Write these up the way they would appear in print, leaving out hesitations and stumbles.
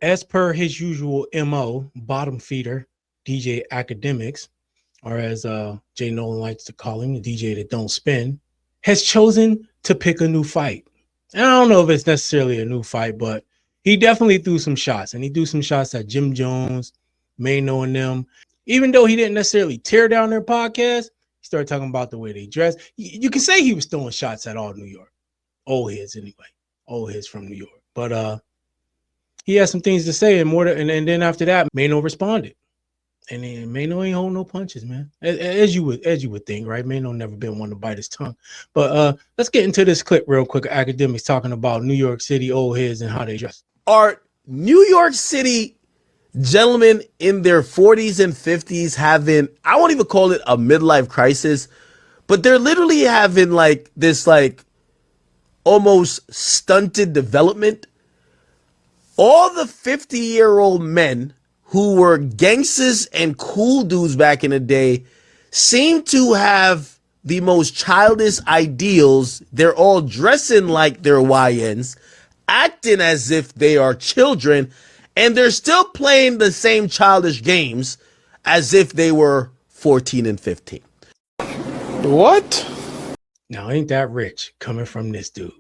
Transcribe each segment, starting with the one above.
As per his usual MO, bottom feeder, DJ Akademiks, or as Jay Nolan likes to call him, the DJ that don't spin, has chosen to pick a new fight. And I don't know if it's necessarily a new fight, but he definitely threw some shots. And he threw some shots at Jim Jones, Maino, and them. Even though he didn't necessarily tear down their podcast, he started talking about the way they dress. You can say he was throwing shots at all New York. Old heads, anyway. Old heads from New York. But he had some things to say, and then after that, Maino responded. And then Maino ain't holding no punches, man. As you would think, right? Maino never been one to bite his tongue. But let's get into this clip real quick. Akademiks talking about New York City old heads and how they dress. Are New York City gentlemen in their 40s and 50s having, I won't even call it a midlife crisis, but they're literally having like this like almost stunted development? All the 50-year-old men who were gangsters and cool dudes back in the day seem to have the most childish ideals. They're all dressing like they're YNs, acting as if they are children, and they're still playing the same childish games as if they were 14 and 15. What? Now, ain't that rich coming from this dude?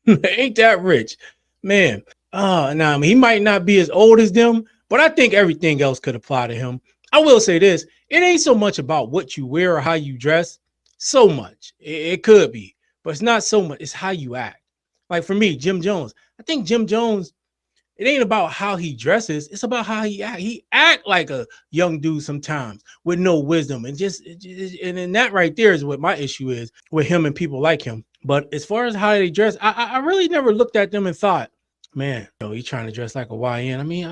Ain't that rich? Man, now he might not be as old as them, but I think everything else could apply to him. I will say this. It ain't so much about what you wear or how you dress. So much. It could be, but it's not so much. It's how you act. Like for me, Jim Jones. I think Jim Jones, it ain't about how he dresses. It's about how he act. He act like a young dude sometimes with no wisdom. And and that right there is what my issue is with him and people like him. But as far as how they dress, I really never looked at them and thought, man, he's trying to dress like a YN. I mean,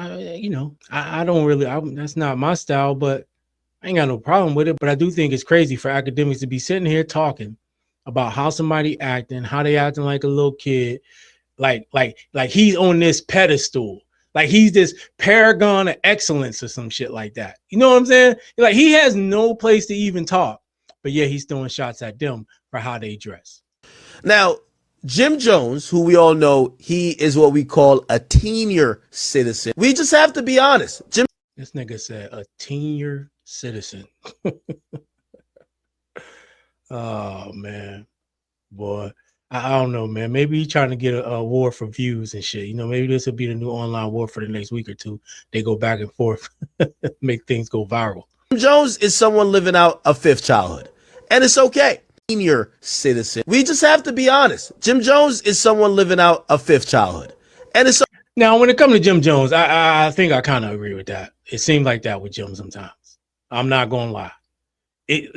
I don't really, that's not my style, but I ain't got no problem with it. But I do think it's crazy for Akademiks to be sitting here talking about how somebody acting, how they acting like a little kid, like he's on this pedestal, like he's this paragon of excellence or some shit like that. You know what I'm saying? Like he has no place to even talk, but yeah, he's throwing shots at them for how they dress. Now, Jim Jones, who we all know, he is what we call a senior citizen. We just have to be honest. This nigga said a senior citizen. Oh, man. Boy, I don't know, man. Maybe he's trying to get a war for views and shit. Maybe this will be the new online war for the next week or two. They go back and forth, make things go viral. Jim Jones is someone living out a fifth childhood, and it's okay. Senior citizen. We just have to be honest. Jim Jones is someone living out a fifth childhood. And it's now when it comes to Jim Jones, I think I kind of agree with that. It seems like that with Jim sometimes. I'm not gonna lie.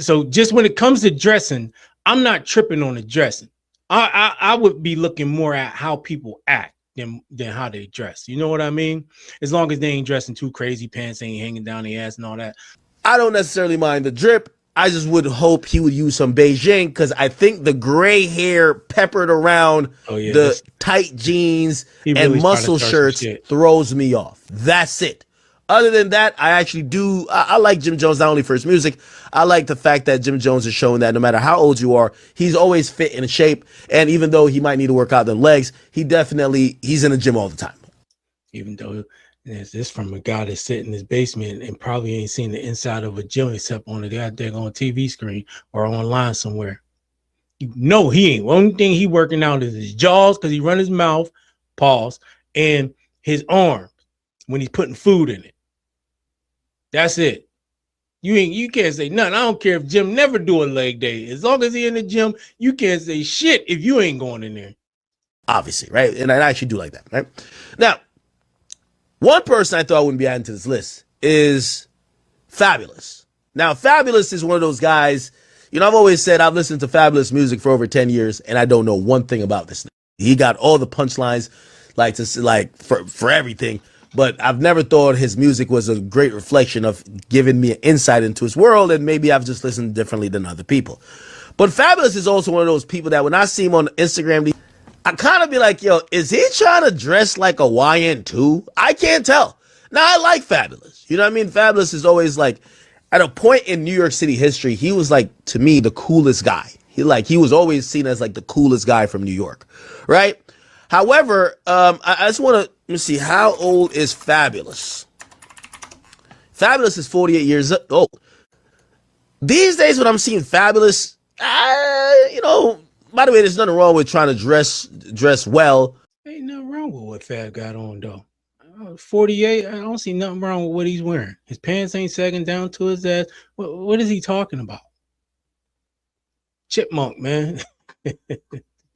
So just when it comes to dressing, I'm not tripping on the dressing. I would be looking more at how people act than how they dress. You know what I mean? As long as they ain't dressing too crazy, pants ain't hanging down their ass and all that. I don't necessarily mind the drip. I just would hope he would use some Beijing, because I think the gray hair peppered around the tight jeans and muscle shirts throws me off. That's it. Other than that, I actually do. I like Jim Jones, not only for his music. I like the fact that Jim Jones is showing that no matter how old you are, he's always fit in shape. And even though he might need to work out the legs, he's in the gym all the time. Even though this from a guy that's sitting in his basement and probably ain't seen the inside of a gym except on the goddamn on TV screen or online somewhere. He ain't. One thing he working out is his jaws, because he run his mouth, pause, and his arms when he's putting food in it. That's it. You can't say nothing. I don't care if Jim never do a leg day. As long as he in the gym, you can't say shit if you ain't going in there. Obviously, right? And I actually do like that, right? Now, one person I thought I wouldn't be adding to this list is Fabulous. Now, Fabulous is one of those guys, I've always said I've listened to Fabulous music for over 10 years, and I don't know one thing about this. He got all the punchlines, for everything, but I've never thought his music was a great reflection of giving me an insight into his world, and maybe I've just listened differently than other people. But Fabulous is also one of those people that when I see him on Instagram, I kind of be like, yo, is he trying to dress like a YN too? I can't tell. Now, I like Fabulous. You know what I mean? Fabulous is always like, at a point in New York City history, he was like, to me, the coolest guy. He was always seen as like the coolest guy from New York, right? However, I just want to let me see. How old is Fabulous? Fabulous is 48 years old. These days, when I'm seeing Fabulous, you know, by the way, there's nothing wrong with trying to dress well. Ain't nothing wrong with what Fab got on, though. 48, I don't see nothing wrong with what he's wearing. His pants ain't sagging down to his ass. What is he talking about? Chipmunk, man.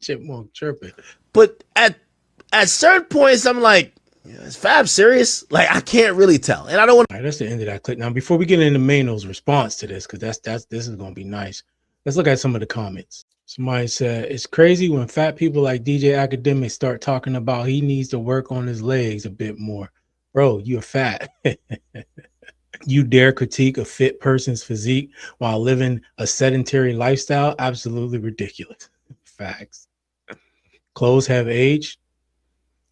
Chipmunk chirping. But at certain points, I'm like, is Fab serious? Like, I can't really tell. And I don't want All right, that's the end of that clip. Now, before we get into Maino's response to this, because this is going to be nice. Let's look at some of the comments. Somebody said, it's crazy when fat people like DJ Akademiks start talking about he needs to work on his legs a bit more. Bro, you're fat. You dare critique a fit person's physique while living a sedentary lifestyle? Absolutely ridiculous. Facts. Clothes have aged.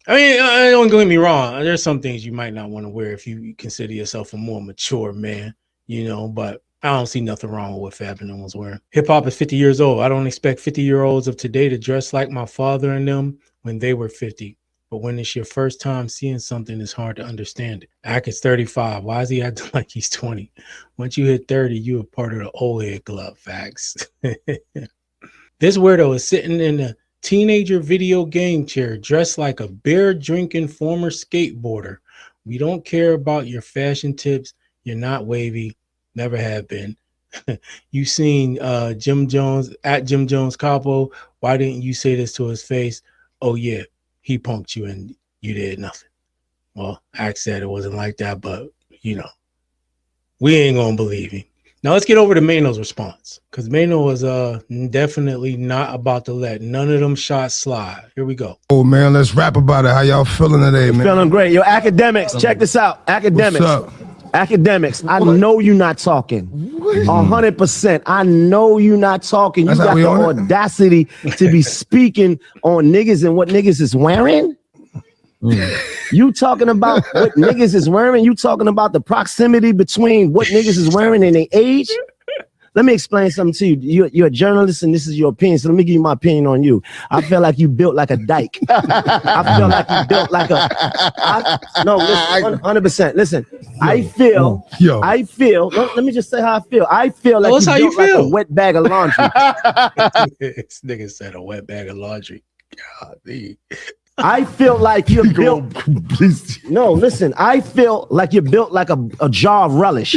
I mean, don't get me wrong. There's some things you might not want to wear if you consider yourself a more mature man, you know, but I don't see nothing wrong with what Fab and them was wearing. Hip hop is 50 years old. I don't expect 50-year-olds of today to dress like my father and them when they were 50. But when it's your first time seeing something, it's hard to understand it. Ak is 35. Why is he acting like he's 20? Once you hit 30, you are part of the old head club. Facts. This weirdo is sitting in a teenager video game chair dressed like a beer drinking former skateboarder. We don't care about your fashion tips. You're not wavy. Never have been. You seen Jim Jones at Jim Jones Capo. Why didn't you say this to his face? Oh yeah, he punked you and you did nothing. Well, Ak said it wasn't like that, but you know, we ain't gonna believe him. Now let's get over to Maino's response, because Maino was definitely not about to let none of them shots slide. Here we go. Oh man, let's rap about it. How y'all feeling today, man? Feeling great. Yo, Akademiks, check this out. Akademiks. What's up? Akademiks, I know you're not talking. 100%. I know you're not talking. You got the audacity to be speaking on niggas and what niggas is wearing. You talking about what niggas is wearing? You talking about the proximity between what niggas is wearing and their age? Let me explain something to you. You're a journalist and this is your opinion. So let me give you my opinion on you. I feel like you built like a dyke. I feel like you built like no, listen, 100%. Listen, I feel, let me just say how I feel. I feel like you built like a wet bag of laundry. This nigga said a wet bag of laundry. God, I feel like you're built. No, listen. I feel like you're built like a jar of relish.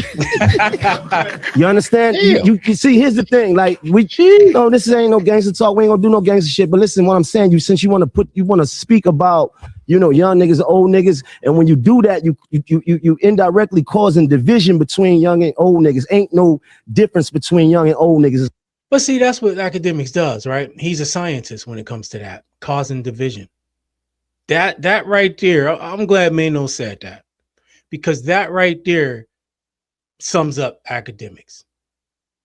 You understand? Yeah. You see. Here's the thing. Like this ain't no gangster talk. We ain't gonna do no gangster shit. But listen, what I'm saying, since you want to speak about, you know, young niggas, old niggas, and when you do that, you indirectly causing division between young and old niggas. Ain't no difference between young and old niggas. But see, that's what Akademiks does, right? He's a scientist when it comes to that, causing division. That right there, I'm glad Maino said that, because that right there sums up Akademiks,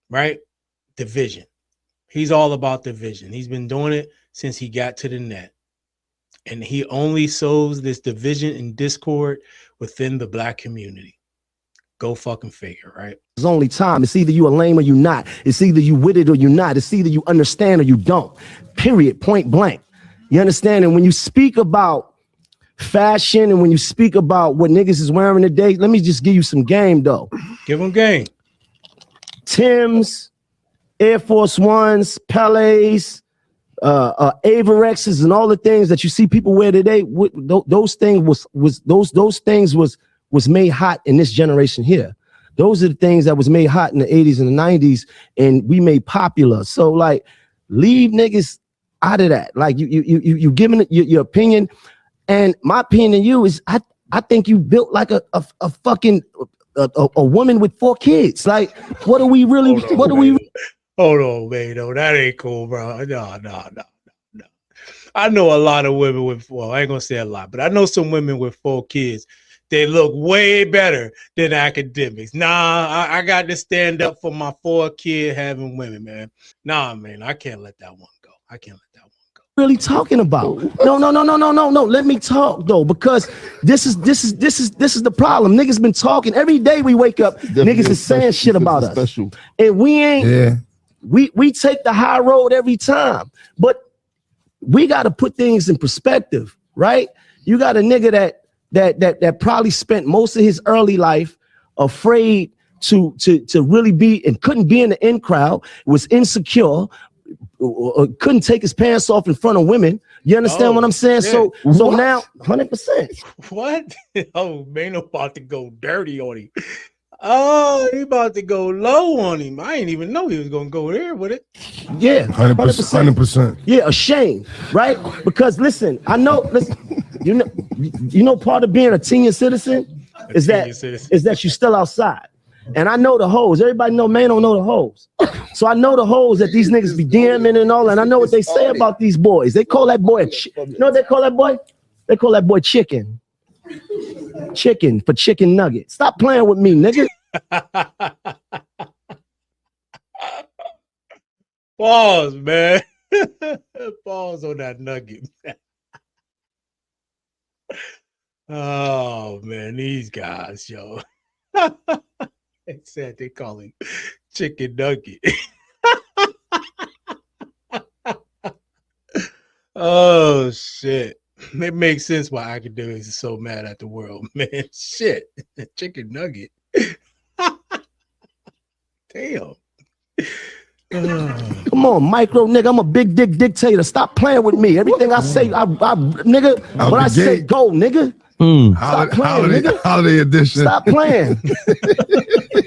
right? Division. He's all about division. He's been doing it since he got to the net. And he only sows this division and discord within the black community. Go fucking figure, right? It's only time. It's either you a lame or you not. It's either you with it or you not. It's either you understand or you don't. Period. Point blank. You understand? And when you speak about fashion and when you speak about what niggas is wearing today, let me just give you some game, though. Give them game. Timbs, Air Force Ones, Pelés, Averexes, and all the things that you see people wear today. Those things was made hot in this generation here. Those are the things that was made hot in the 80s and the 90s, and we made popular. So, like, leave niggas out of that. Like you giving it your opinion, and my opinion to you is I think you built like a fucking woman with 4 kids. Like, what are we really? Hold on, man. No, that ain't cool, bro. No. I know a lot of women with, well, I ain't gonna say a lot, but I know some women with 4 kids. They look way better than Akademiks. Nah, I got to stand up for my 4 kid having women, man. Nah, man, I can't let that one go. I can't let that one go. Really talking about? No. Let me talk though, because this is the problem. Niggas been talking every day. We wake up, niggas is saying shit about us, and we ain't. Yeah. We take the high road every time, but we got to put things in perspective, right? You got a nigga that probably spent most of his early life afraid to really be and couldn't be in the in crowd, was insecure, couldn't take his pants off in front of women. You understand what I'm saying? Shit. So now 100%. What? Oh, Maino about to go dirty on him. Oh, he about to go low on him. I didn't even know he was gonna go there with it. Yeah, 100%. Yeah, ashamed, right? Because listen, you know, part of being a senior citizen is that you're still outside. And I know the hoes. Everybody know Maino know the hoes. So I know the hoes that these niggas be DMing and all, and I know what they say about these boys. They call that boy you know what they call that boy? They call that boy chicken. Chicken for chicken nugget. Stop playing with me, nigga. Pause, man. Pause on that nugget. Oh man, these guys, yo. They said they call him chicken nugget. Oh shit. It makes sense why Akademiks is so mad at the world, man. Shit. Chicken nugget. Damn. Come on, micro nigga. I'm a big dick dictator. Stop playing with me. Everything I say, nigga, when I say go, nigga. Stop playing, nigga. Holiday edition. Stop playing.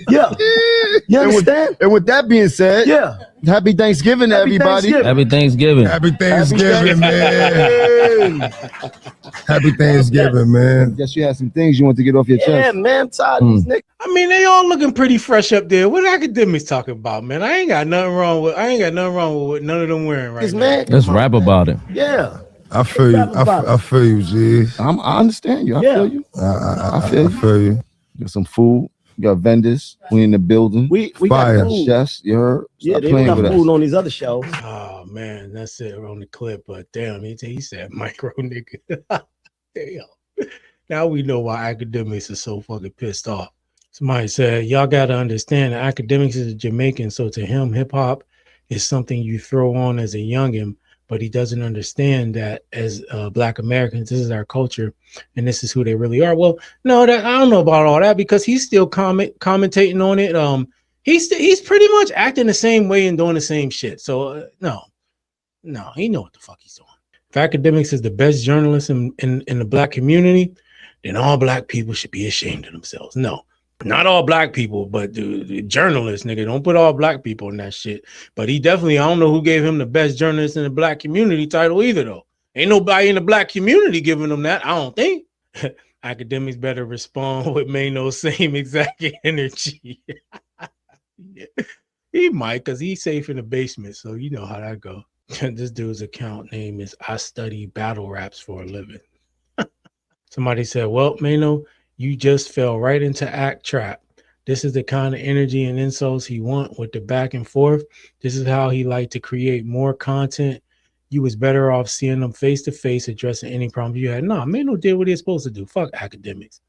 Yeah. You understand? And with that being said, yeah. Happy Thanksgiving to everybody. Happy Thanksgiving. Happy Thanksgiving, man. Happy Thanksgiving, man. Guess you had some things you want to get off your chest. Yeah, man. I'm tired of these niggas. I mean, they all looking pretty fresh up there. What Akademiks talking about, man? I ain't got nothing wrong with what none of them wearing right now. Man, Let's rap about it. Yeah. I feel you. I feel you, G. I understand you. I feel you. I feel you. Got some food. We got vendors. We in the building. We got food. Chefs, you heard? Yeah, they got food on these other shows. Oh man, that's it on the clip. But damn, he said micro nigga. Damn. Now we know why Akademiks is so fucking pissed off. Somebody said, y'all got to understand that Akademiks is a Jamaican, so to him, hip hop is something you throw on as a youngin', but he doesn't understand that as Black Americans, this is our culture, and this is who they really are. Well, no, I don't know about all that because he's still commentating on it. He's pretty much acting the same way and doing the same shit. So no, he know what the fuck he's doing. If Akademiks is the best journalist in the Black community, then all Black people should be ashamed of themselves. No. Not all Black people, but the journalists, nigga. Don't put all Black people in that shit. But he definitely, I don't know who gave him the best journalist in the Black community title either, though. Ain't nobody in the Black community giving him that, I don't think. Akademiks better respond with Maino's same exact energy. Yeah. He might, because he's safe in the basement, so you know how that go. This dude's account name is I Study Battle Raps for a Living. Somebody said, well, Maino, you just fell right into act trap. This is the kind of energy and insults he want with the back and forth. This is how he like to create more content. You was better off seeing them face to face, addressing any problem you had. Nah, Maino did what he's supposed to do. Fuck Akademiks.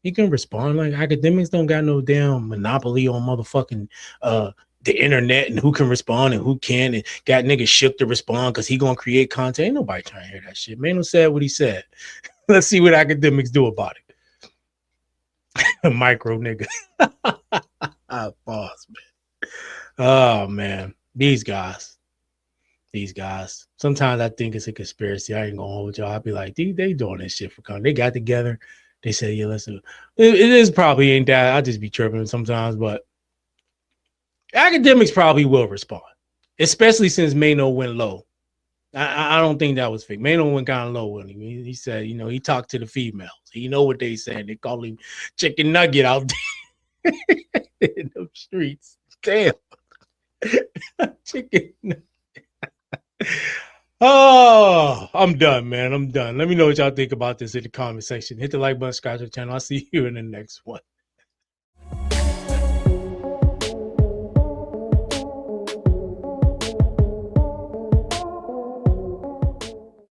He can respond. Like Akademiks don't got no damn monopoly on motherfucking the internet and who can respond and who can, and got niggas shook to respond because he gonna create content. Ain't nobody trying to hear that shit. Maino said what he said. Let's see what Akademiks do about it. Micro nigga. Boss, man. Oh man, these guys. Sometimes I think it's a conspiracy. I ain't gonna hold y'all. I'll be like, they doing this shit for content. They got together. They said, yeah, listen. It is probably ain't that. I just be tripping sometimes, but Akademiks probably will respond, especially since Maino went low. I don't think that was fake. Maino went kind of low with him. He said, you know, he talked to the females. He know what they said. They call him chicken nugget out there in the streets. Damn. Chicken nugget. Oh, I'm done, man. I'm done. Let me know what y'all think about this in the comment section. Hit the like button, subscribe to the channel. I'll see you in the next one.